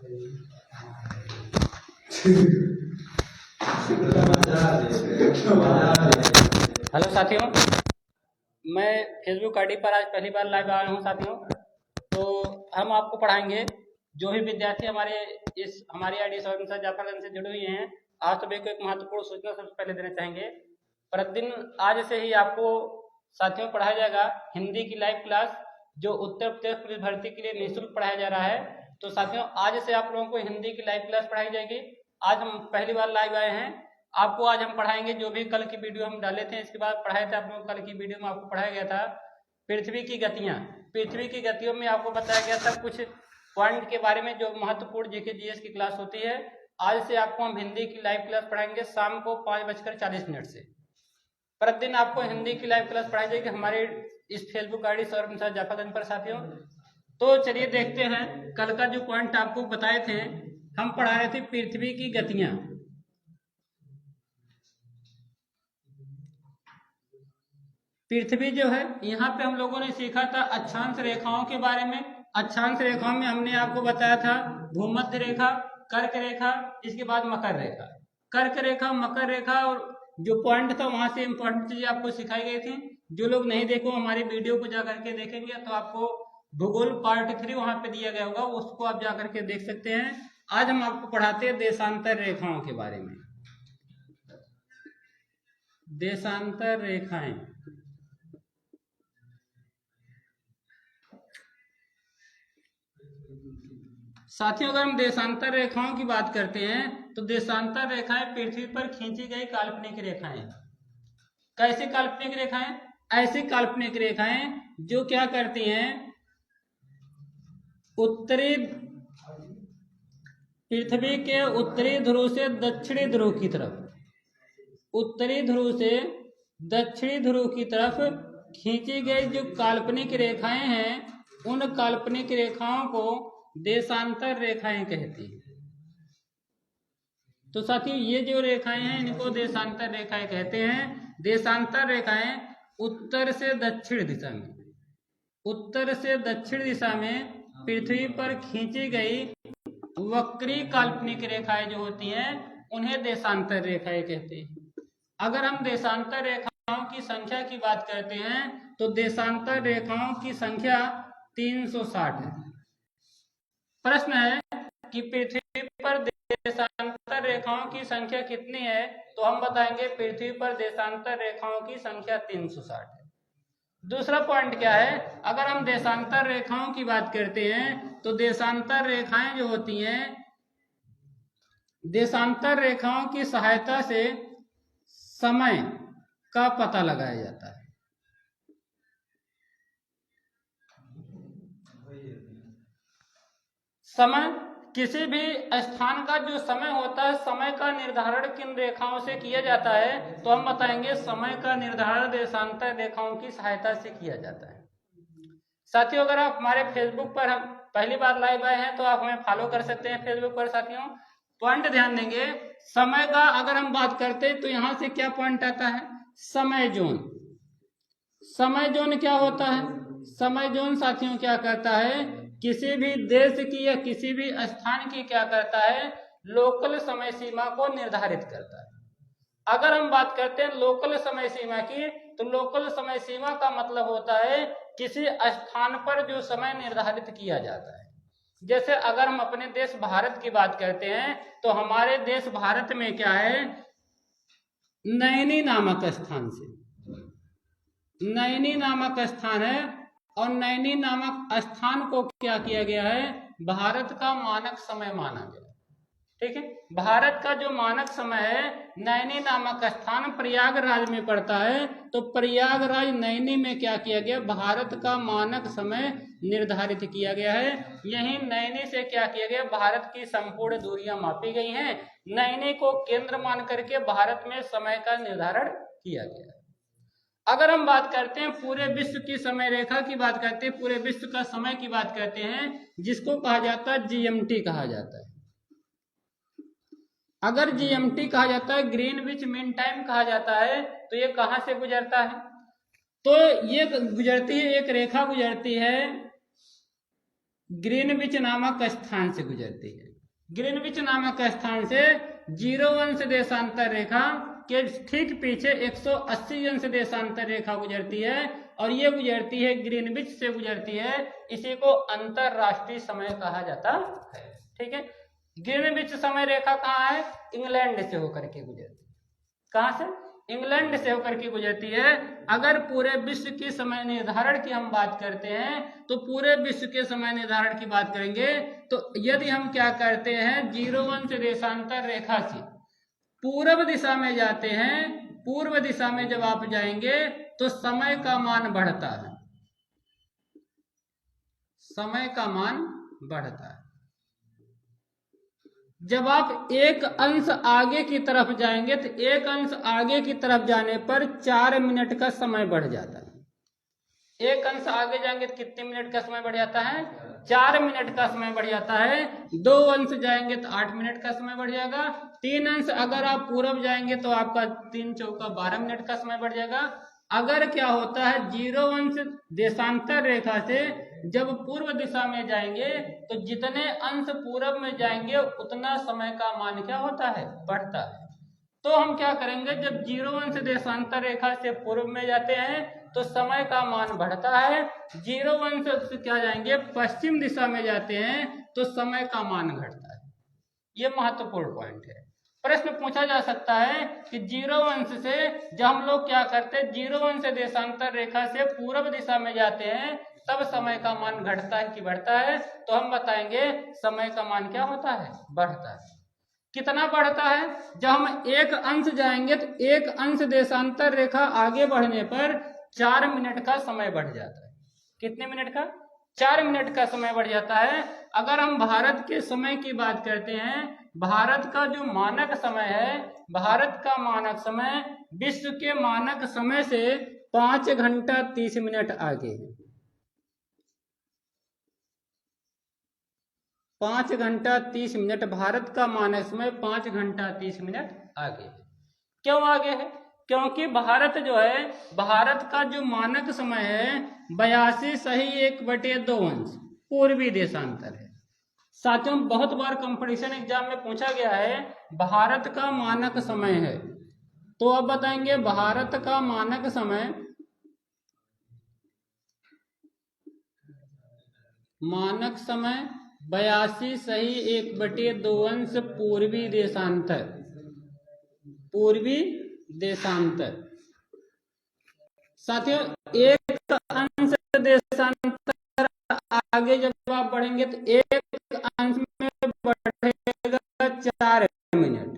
Hello साथियों, मैं Facebook ID पर आज पहली बार लाइव आया हूँ साथियों। तो हम आपको पढ़ाएंगे जो भी विद्यार्थी हमारी आईडी जाफरगंज से जुड़े हुए हैं। आज सभी को एक महत्वपूर्ण सूचना सबसे पहले देना चाहेंगे। प्रतिदिन आज से ही आपको साथियों पढ़ाया जाएगा हिंदी की लाइव क्लास, जो उत्तर प्रदेश पुलिस भर्ती के लिए निःशुल्क पढ़ाया जा रहा है। तो साथियों आज से आप लोगों को हिंदी की लाइव क्लास पढ़ाई जाएगी। आज हम पहली बार लाइव आए हैं, आपको आज हम पढ़ाएंगे जो भी कल की वीडियो हम डाले थे, इसके बाद पढ़ाए थे आप लोग। कल की वीडियो में आपको पढ़ाया गया था पृथ्वी की गतियां। पृथ्वी की गतियों में आपको बताया गया था कुछ पॉइंट के बारे में जो महत्वपूर्ण जीके जीएस की क्लास होती है। आज से आपको हम हिंदी की लाइव क्लास पढ़ाएंगे शाम को 5:40 से। प्रतिदिन आपको हिंदी की लाइव क्लास पढ़ाई जाएगी हमारे इस फेसबुक आईडी सौरभ जाफरगंज पर साथियों। तो चलिए देखते हैं कल का जो पॉइंट आपको बताए थे। हम पढ़ा रहे थे पृथ्वी की गतियां। पृथ्वी जो है यहाँ पे हम लोगों ने सीखा था अक्षांश रेखाओं के बारे में। अक्षांश रेखाओं में हमने आपको बताया था भूमध्य रेखा, कर्क रेखा, इसके बाद मकर रेखा। कर्क रेखा, मकर रेखा और जो पॉइंट था वहां से इंपॉर्टेंट चीजें आपको सिखाई गई थी। जो लोग नहीं देखो हमारी वीडियो को जाकर के देखेंगे तो आपको भूगोल पार्ट 3 वहां पे दिया गया होगा, उसको आप जाकर के देख सकते हैं। आज हम आपको पढ़ाते हैं देशांतर रेखाओं के बारे में। देशांतर रेखाएं साथियों, अगर हम देशांतर रेखाओं की बात करते हैं तो देशांतर रेखाएं पृथ्वी पर खींची गई काल्पनिक रेखाएं। कैसी काल्पनिक रेखाएं? ऐसी काल्पनिक रेखाएं जो क्या करती हैं, उत्तरी पृथ्वी के उत्तरी ध्रुव से दक्षिणी ध्रुव की तरफ, उत्तरी ध्रुव से दक्षिणी ध्रुव की तरफ खींची गई जो काल्पनिक रेखाएं हैं, उन काल्पनिक रेखाओं को देशांतर रेखाएं कहती हैं। तो साथियों ये जो रेखाएं हैं इनको देशांतर रेखाएं कहते हैं। देशांतर रेखाएं उत्तर से दक्षिण दिशा में, उत्तर से दक्षिण दिशा में पृथ्वी पर खींची गई वक्री काल्पनिक रेखाएं जो होती हैं उन्हें देशांतर रेखाएं कहते हैं। अगर हम देशांतर रेखाओं की संख्या की बात करते हैं तो देशांतर रेखाओं की संख्या 360 है। प्रश्न है कि पृथ्वी पर देशांतर रेखाओं की संख्या कितनी है, तो हम बताएंगे पृथ्वी पर देशांतर रेखाओं की संख्या 360 है। दूसरा पॉइंट क्या है, अगर हम देशांतर रेखाओं की बात करते हैं तो देशांतर रेखाएं जो होती हैं, देशांतर रेखाओं की सहायता से समय का पता लगाया जाता है। समय, किसी भी स्थान का जो समय होता है, समय का निर्धारण किन रेखाओं से किया जाता है, तो हम बताएंगे समय का निर्धारण देशांतर रेखाओं की सहायता से किया जाता है। साथियों अगर आप हमारे फेसबुक पर हम पहली बार लाइव आए हैं तो आप हमें फॉलो कर सकते हैं फेसबुक पर। साथियों पॉइंट ध्यान देंगे, समय का अगर हम बात करते हैं तो यहां से क्या पॉइंट आता है, समय जोन। समय जोन क्या होता है? समय जोन साथियों क्या करता है, किसी भी देश की या किसी भी स्थान की क्या करता है, लोकल समय सीमा को निर्धारित करता है। अगर हम बात करते हैं लोकल समय सीमा की, तो लोकल समय सीमा का मतलब होता है किसी स्थान पर जो समय निर्धारित किया जाता है। जैसे अगर हम अपने देश भारत की बात करते हैं तो हमारे देश भारत में क्या है, नैनी नामक स्थान से, नैनी नामक स्थान है और नैनी नामक स्थान को क्या किया गया है, भारत का मानक समय माना गया। ठीक है, भारत का जो मानक समय है, नैनी नामक स्थान प्रयागराज में पड़ता है, तो प्रयागराज नैनी में क्या किया गया, भारत का मानक समय निर्धारित किया गया है। यही नैनी से क्या किया गया, भारत की संपूर्ण दूरियां मापी गई हैं। नैनी को केंद्र मान करके भारत में समय का निर्धारण किया गया है। अगर हम बात करते हैं पूरे विश्व की समय रेखा की बात करते हैं, पूरे विश्व का समय की बात करते हैं, जिसको कहा जाता है जीएमटी कहा जाता है। अगर जीएमटी कहा जाता है, ग्रीनविच मीन टाइम कहा जाता है, तो ये कहां से गुजरता है, तो ये गुजरती है, एक रेखा गुजरती है ग्रीनविच नामक स्थान से गुजरती है। ग्रीनविच नामक स्थान से 0 अंश देशांतर रेखा के ठीक पीछे 180 अंश देशांतर रेखा गुजरती है और ये गुजरती है ग्रीनविच से गुजरती है। इसी को अंतरराष्ट्रीय समय कहा जाता है। ठीक है, ग्रीनविच समय रेखा कहाँ है? इंग्लैंड से होकर के गुजरती है। कहाँ से? इंग्लैंड से होकर के गुजरती है। अगर पूरे विश्व की समय निर्धारण की हम बात करते हैं तो पूरे विश्व के समय निर्धारण की बात करेंगे तो यदि हम क्या करते हैं, 0 अंश देशांतर रेखा से पूर्व दिशा में जाते हैं, पूर्व दिशा में जब आप जाएंगे तो समय का मान बढ़ता है, समय का मान बढ़ता है। जब आप एक अंश आगे की तरफ जाएंगे तो एक अंश आगे की तरफ जाने पर 4 मिनट का समय बढ़ जाता है। एक अंश आगे जाएंगे तो कितने मिनट का समय बढ़ जाता है? 4 मिनट का समय बढ़ जाता है। 2 अंश जाएंगे तो 8 मिनट का समय बढ़ जाएगा। 3 अंश अगर आप पूर्व जाएंगे तो आपका 3 चौका 12 मिनट का समय बढ़ जाएगा। अगर क्या होता है, 0 अंश देशांतर रेखा से जब पूर्व दिशा में जाएंगे तो जितने अंश पूर्व में जाएंगे उतना समय का मान क्या होता है? बढ़ता है। तो हम क्या करेंगे, जब 0 अंश देशांतर रेखा से पूर्व में जाते हैं तो समय का मान बढ़ता है। 0 अंश से क्या जाएंगे, पश्चिम दिशा में जाते हैं तो समय का मान घटता है। ये महत्वपूर्ण पॉइंट है। प्रश्न पूछा जा सकता है कि 0 अंश से जब हम लोग क्या करते हैं, 0 अंश देशांतर रेखा से पूर्व दिशा में जाते हैं तब समय का मान घटता है कि बढ़ता है? तो हम बताएंगे समय का मान क्या होता है? बढ़ता है। कितना बढ़ता है? जब हम एक अंश जाएंगे तो एक अंश देशांतर रेखा आगे बढ़ने पर 4 मिनट का समय बढ़ जाता है। कितने मिनट का? 4 मिनट का समय बढ़ जाता है। अगर हम भारत के समय की बात करते हैं, भारत का जो मानक समय है, भारत का मानक समय विश्व के मानक समय से 5 घंटा 30 मिनट आगे है। 5 घंटा 30 मिनट भारत का मानक समय 5 घंटा 30 मिनट आगे है। क्यों आगे है? क्योंकि भारत जो है, भारत का जो मानक समय है 82.1/2 अंश पूर्वी देशांतर है। साथियों, बहुत बार कंपटीशन एग्जाम में पूछा गया है भारत का मानक समय है, तो अब बताएंगे भारत का मानक समय, मानक समय 82.1/2 अंश पूर्वी देशांतर, पूर्वी देशांतर। साथियों, एक अंश देशांतर आगे जब आप बढ़ेंगे तो एक अंश में बढ़ेगा 4 मिनट।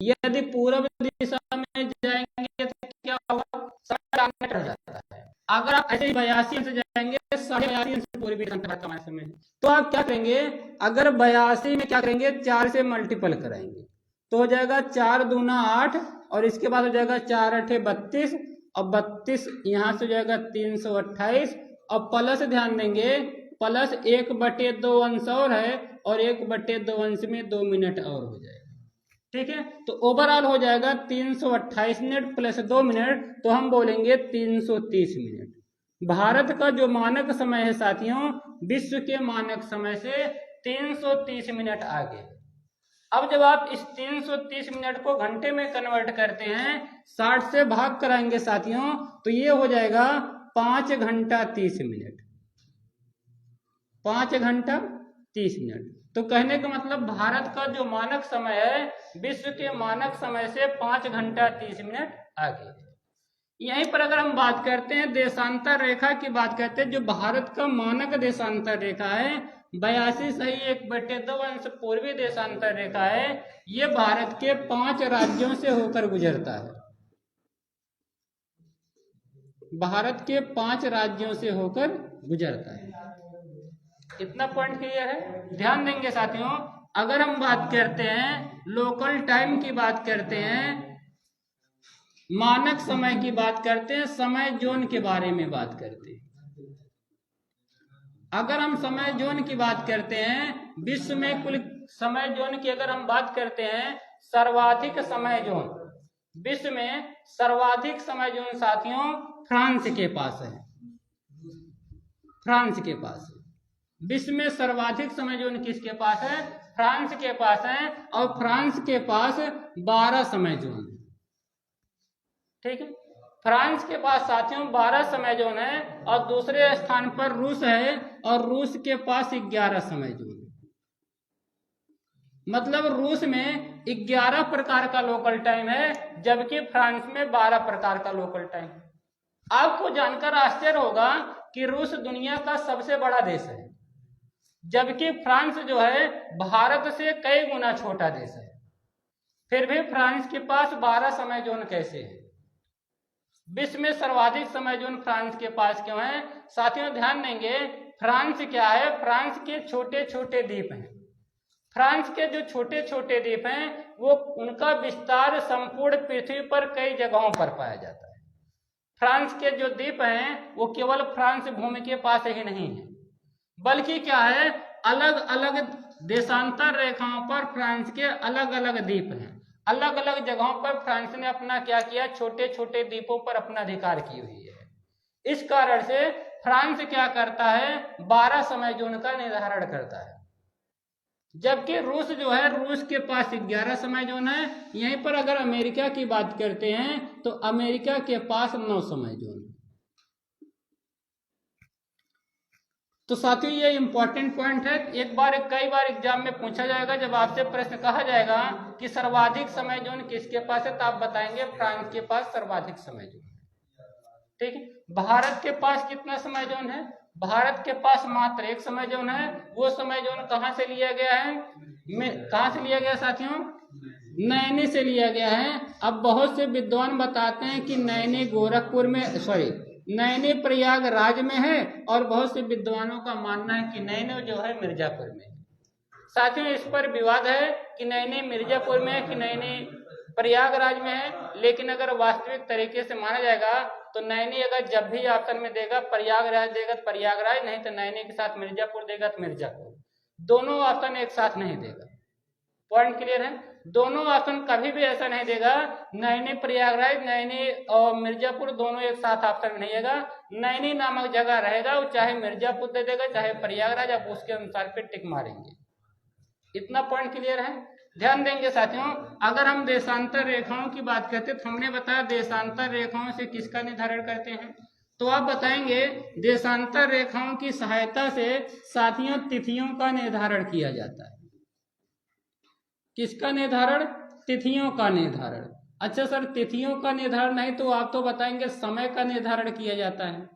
यदि पूर्व दिशा में जाएंगे तो क्या होगा? 4 मिनट हो जाता है। अगर आप ऐसे 82 से जाएंगे 82.5 से पूर्वी देशांतर का समय, तो आप क्या करेंगे, अगर 82 में क्या करेंगे, 4 से मल्टीपल कराएंगे तो हो जाएगा 4 दूना 8 और इसके बाद हो जाएगा 4 8 32 और 32 यहाँ से हो जाएगा 328 और प्लस ध्यान देंगे, प्लस 1/2 अंश और है और 1/2 अंश में 2 मिनट और हो जाएगा। ठीक है, तो ओवरऑल हो जाएगा 328 मिनट प्लस 2 मिनट, तो हम बोलेंगे 330 मिनट। भारत का जो मानक समय है साथियों, विश्व के मानक समय से 330 मिनट आगे। अब जब आप इस 330 मिनट को घंटे में कन्वर्ट करते हैं, 60 से भाग कराएंगे साथियों, तो ये हो जाएगा 5 घंटा 30 मिनट, 5 घंटा 30 मिनट। तो कहने का मतलब भारत का जो मानक समय है विश्व के मानक समय से 5 घंटा 30 मिनट आगे। यहीं पर अगर हम बात करते हैं देशांतर रेखा की बात करते हैं, जो भारत का मानक देशांतर रेखा है 82.1/2 अंश पूर्वी देशांतर रेखा है, ये भारत के 5 राज्यों से होकर गुजरता है। भारत के 5 राज्यों से होकर गुजरता है। इतना पॉइंट क्लियर है? ध्यान देंगे साथियों, अगर हम बात करते हैं लोकल टाइम की बात करते हैं, मानक समय की बात करते हैं, समय जोन के बारे में बात करते हैं। अगर हम समय जोन की बात करते हैं, विश्व में कुल समय जोन की अगर हम बात करते हैं, सर्वाधिक समय जोन, विश्व में सर्वाधिक समय जोन साथियों फ्रांस के पास है, फ्रांस के पास है। विश्व में सर्वाधिक समय जोन किसके पास है? फ्रांस के पास है, और फ्रांस के पास 12 समय जोन है। ठीक है, फ्रांस के पास साथियों 12 समय जोन है, और दूसरे स्थान पर रूस है, और रूस के पास 11 समय जोन है। मतलब रूस में 11 प्रकार का लोकल टाइम है, जबकि फ्रांस में 12 प्रकार का लोकल टाइम है। आपको जानकर आश्चर्य होगा कि रूस दुनिया का सबसे बड़ा देश है, जबकि फ्रांस जो है भारत से कई गुना छोटा देश है, फिर भी फ्रांस के पास 12 समय जोन कैसे है? विश्व में सर्वाधिक समय जोन फ्रांस के पास क्यों है? साथियों ध्यान देंगे, फ्रांस क्या है? फ्रांस के छोटे छोटे द्वीप हैं। फ्रांस के जो छोटे छोटे द्वीप हैं वो उनका विस्तार संपूर्ण पृथ्वी पर कई जगहों पर पाया जाता है। फ्रांस के जो द्वीप हैं वो केवल फ्रांस भूमि के पास ही नहीं है, बल्कि क्या है, अलग अलग देशांतर रेखाओं पर फ्रांस के अलग अलग द्वीप हैं। अलग अलग जगहों पर फ्रांस ने अपना क्या किया? छोटे छोटे द्वीपों पर अपना अधिकार की हुई है। इस कारण से फ्रांस क्या करता है? 12 समय जोन का निर्धारण करता है, जबकि रूस जो है, रूस के पास 11 समय जोन है। यहीं पर अगर अमेरिका की बात करते हैं तो अमेरिका के पास 9 समय जोन है। तो साथियों ये इंपॉर्टेंट पॉइंट है, एक बार कई बार एग्जाम में पूछा जाएगा। जब आपसे प्रश्न कहा जाएगा कि सर्वाधिक समय जोन किसके पास है, तो आप बताएंगे फ्रांस के पास सर्वाधिक समय जोन है। ठीक है, भारत के पास कितना समय जोन है? भारत के पास मात्र 1 समय जोन है। वो समय जोन कहां से लिया गया है? कहां से लिया गया साथियों? नैनी से लिया गया है। अब बहुत से विद्वान बताते हैं कि नैनी गोरखपुर में, नैनी प्रयागराज में है, और बहुत से विद्वानों का मानना है कि नैनी जो है मिर्जापुर में। साथियों इस पर विवाद है कि नैनी मिर्जापुर में है कि नैनी प्रयागराज में है, लेकिन अगर वास्तविक तरीके से माना जाएगा तो नैनी अगर जब भी ऑप्शन में देगा प्रयागराज देगा तो प्रयागराज, नहीं तो नैनी के साथ मिर्जापुर देगा तो मिर्जापुर। दोनों ऑप्शन एक साथ नहीं देगा। पॉइंट क्लियर है? दोनों ऑप्शन कभी भी ऐसा नहीं देगा, नैनी प्रयागराज, नैनी और मिर्जापुर दोनों एक साथ ऑप्शन में नहीं देगा। नैनी नामक जगह रहेगा, वो चाहे मिर्जापुर दे देगा चाहे प्रयागराज, आप उसके अनुसार पे टिक मारेंगे। इतना पॉइंट क्लियर है? ध्यान देंगे साथियों, अगर हम देशांतर रेखाओं की बात करते तो हमने बताया देशांतर रेखाओं से किसका निर्धारण करते हैं, तो आप बताएंगे देशांतर रेखाओं की सहायता से साथियों तिथियों का निर्धारण किया जाता है। किसका निर्धारण? तिथियों का निर्धारण। अच्छा सर तिथियों का निर्धारण नहीं तो आप तो बताएंगे समय का निर्धारण किया जाता है।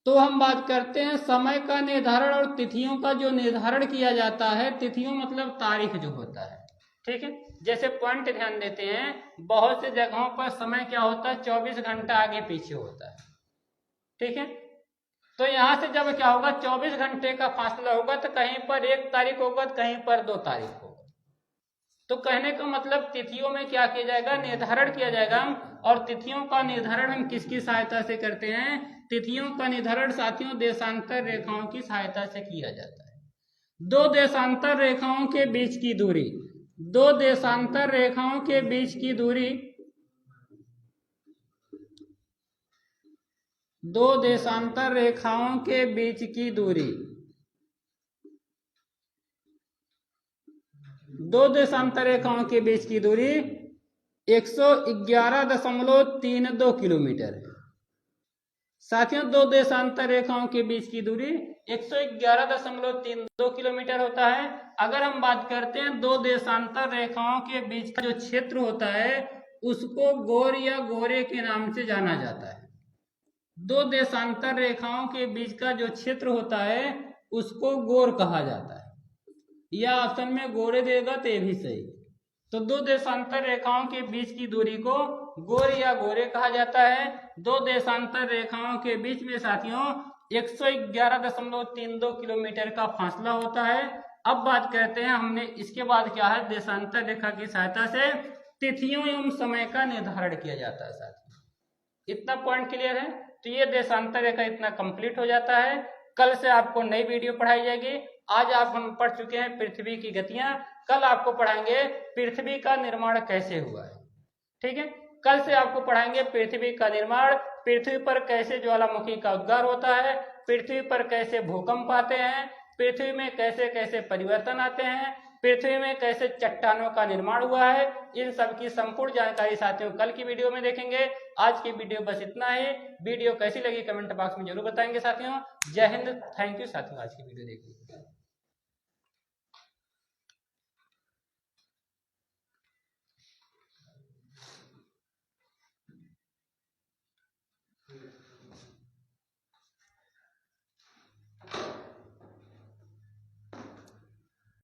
तो हम बात करते हैं समय का निर्धारण और तिथियों का जो निर्धारण किया जाता है। तिथियों मतलब तारीख जो होता है, ठीक है। जैसे पॉइंट ध्यान देते हैं, बहुत से जगहों पर समय क्या होता है? 24 घंटा आगे पीछे होता है, ठीक है। तो यहां से जब क्या होगा, 24 घंटे का फासला होगा तो कहीं पर 1 तारीख होगा तो कहीं पर 2 तारीख होगा। तो कहने का मतलब तिथियों में क्या किया जाएगा? निर्धारण किया जाएगा। और तिथियों का निर्धारण हम किसकी सहायता से करते हैं? तिथियों का निर्धारण साथियों देशांतर रेखाओं की सहायता से किया जाता है। दो देशांतर रेखाओं के बीच की दूरी, दो देशांतर रेखाओं के बीच की दूरी, दो देशांतर रेखाओं के बीच की दूरी, दो देशांतर रेखाओं के बीच की दूरी 111.32 किलोमीटर है। साथियों दो देशांतर रेखाओं के बीच की दूरी 111.32 किलोमीटर होता है। अगर हम बात करते हैं दो देशांतर रेखाओं के बीच का जो क्षेत्र होता है उसको गोर या गोरे के नाम से जाना जाता है। दो देशांतर रेखाओं के बीच का जो क्षेत्र होता है उसको गोर कहा जाता है, या ऑप्शन में गोरे देगा तो ये भी सही। तो दो देशांतर रेखाओं के बीच की दूरी को गोर या गोरे कहा जाता है। दो देशांतर रेखाओं के बीच में साथियों 111.32 किलोमीटर का फासला होता है। अब बात करते हैं हमने इसके बाद क्या है, देशांतर रेखा की सहायता से तिथियों एवं समय का निर्धारण किया जाता है। साथियों इतना पॉइंट क्लियर है? तो ये देशांतर रेखा इतना कंप्लीट हो जाता है। कल से आपको नई वीडियो पढ़ाई जाएगी। आज आप हम पढ़ चुके हैं पृथ्वी की गतियां, कल आपको पढ़ाएंगे पृथ्वी का निर्माण कैसे हुआ है, ठीक है। कल से आपको पढ़ाएंगे पृथ्वी का निर्माण, पृथ्वी पर कैसे ज्वालामुखी का उद्गार होता है, पृथ्वी पर कैसे भूकंप आते हैं, पृथ्वी में कैसे कैसे परिवर्तन आते हैं, पृथ्वी में कैसे चट्टानों का निर्माण हुआ है, इन सब की संपूर्ण जानकारी साथियों कल की वीडियो में देखेंगे। आज की वीडियो बस इतना ही। वीडियो कैसी लगी कमेंट बॉक्स में जरूर बताएंगे साथियों। जय हिंद, थैंक यू साथियों आज की वीडियो देखने के लिए।